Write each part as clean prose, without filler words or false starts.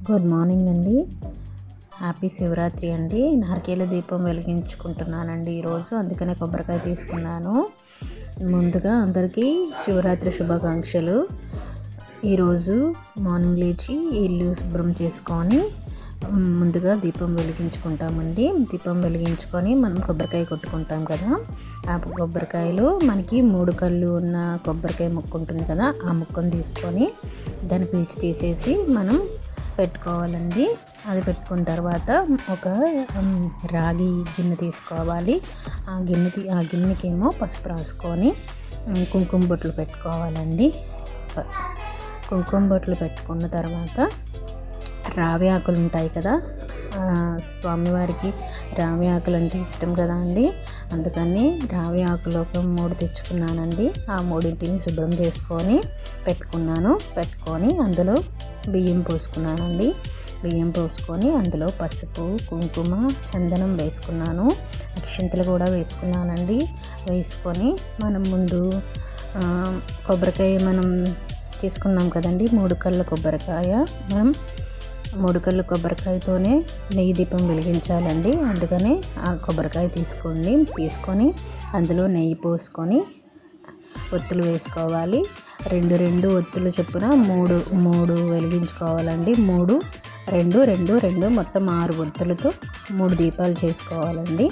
Good morning అండి. Happy Shivaratri అండి. నారికేల దీపం వెలిగించుకుంటున్నానండి ఈరోజు, అందుకనే కొబ్బరికాయ తీసుకున్నాను. ముందుగా అందరికీ శివరాత్రి శుభాకాంక్షలు. ఈరోజు మార్నింగ్ లేచి ఇల్లు శుభ్రం చేసుకొని ముందుగా దీపం వెలిగించుకుంటామండి. దీపం వెలిగించుకొని మనం కొబ్బరికాయ కొట్టుకుంటాం కదా, ఆ కొబ్బరికాయలో మనకి 3 కళ్ళు ఉన్న కొబ్బరికాయ ముక్క ఉంటుంది కదా, ఆ ముక్కను తీసుకొని దాన్ని పీల్చి తీసేసి మనం పెట్టుకోవాలండి. అది పెట్టుకున్న తర్వాత ఒక రాగి గిన్నె తీసుకోవాలి. ఆ గిన్నెకేమో పసుపు రాసుకొని కుంకుమ బొట్లు పెట్టుకోవాలండి. కుంకుమ బొట్లు పెట్టుకున్న తర్వాత రావి ఆకులు ఉంటాయి కదా, స్వామివారికి రావి ఆకులు అంటే ఇష్టం కదా అండి, అందుకని రావి ఆకులు ఒక 3 తెచ్చుకున్నానండి. ఆ 3టిని శుభ్రం చేసుకొని పెట్టుకొని అందులో బియ్యం పోసుకున్నానండి. బియ్యం పోసుకొని అందులో పసుపు, కుంకుమ, చందనం వేసుకున్నాను. అక్షింతలు కూడా వేసుకున్నానండి. వేసుకొని మనం ముందు కొబ్బరికాయ మనం తీసుకున్నాం కదండి, 3 కళ్ళ కొబ్బరికాయ, మనం 3 కళ్ళ కొబ్బరికాయతోనే నెయ్యి దీపం వెలిగించాలండి. అందుకని ఆ కొబ్బరికాయ తీసుకొని అందులో నెయ్యి పోసుకొని ఒత్తులు వేసుకోవాలి. 2 ఒత్తులు చొప్పున 3 వెలిగించుకోవాలండి. 3 2 2 2 మొత్తం 6 ఒత్తులతో 3 దీపాలు చేసుకోవాలండి.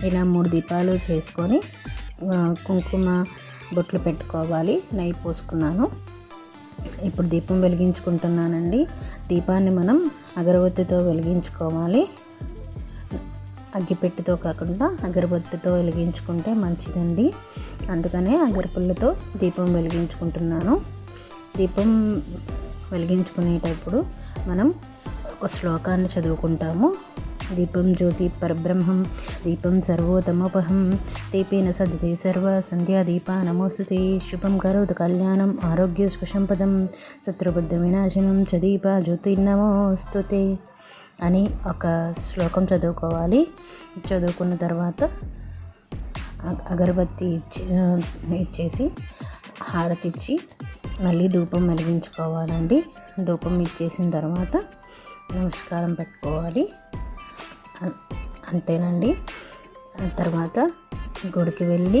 ఇలా 3 దీపాలు చేసుకొని కుంకుమ బొట్లు పెట్టుకోవాలి. నెయ్యి పోసుకున్నాను. ఇప్పుడు దీపం వెలిగించుకుంటున్నానండి. దీపాన్ని మనం అగరబత్తితో వెలిగించుకోవాలి. అగ్గిపెట్టెతో కాకుండా అగరబత్తితో వెలిగించుకుంటే మంచిదండి. అందుకనే అగరపుల్లతో దీపం వెలిగించుకుంటున్నాను. దీపం వెలిగించుకునేటప్పుడు మనం ఒక శ్లోకాన్ని చదువుకుంటాము. దీపం జ్యోతి పరబ్రహ్మం, దీపం సర్వోత్తమోపహం, దీపేన సదతే సర్వ సంధ్యా దీపా నమోస్తుతే, శుభం కరోతు కళ్యాణం ఆరోగ్య సుఖసంపదం, శత్రుబుద్ధ వినాశనం చ దీప జ్యోతిర్నమోస్తుతే అని ఒక శ్లోకం చదువుకోవాలి. చదువుకున్న తర్వాత అగరబత్తి ఇచ్చేసి హారతి ఇచ్చి మళ్ళీ ధూపం వెలిగించుకోవాలండి. ధూపం ఇచ్చేసిన తర్వాత నమస్కారం పెట్టుకోవాలి. అంతేనండి. తర్వాత గుడికి వెళ్ళి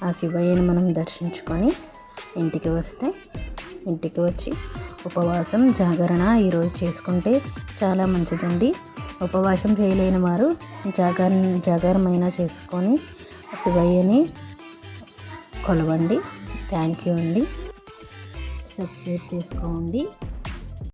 ఆ శివయ్యని మనం దర్శించుకొని ఇంటికి వచ్చి ఉపవాసం జాగరణ ఈరోజు చేసుకుంటే చాలా మంచిదండి. ఉపవాసం చేయలేని వారు జాగరమైనా చేసుకొని శివయ్యని కొలవండి. థ్యాంక్ యూ అండి. సబ్స్క్రైబ్ చేసుకోండి.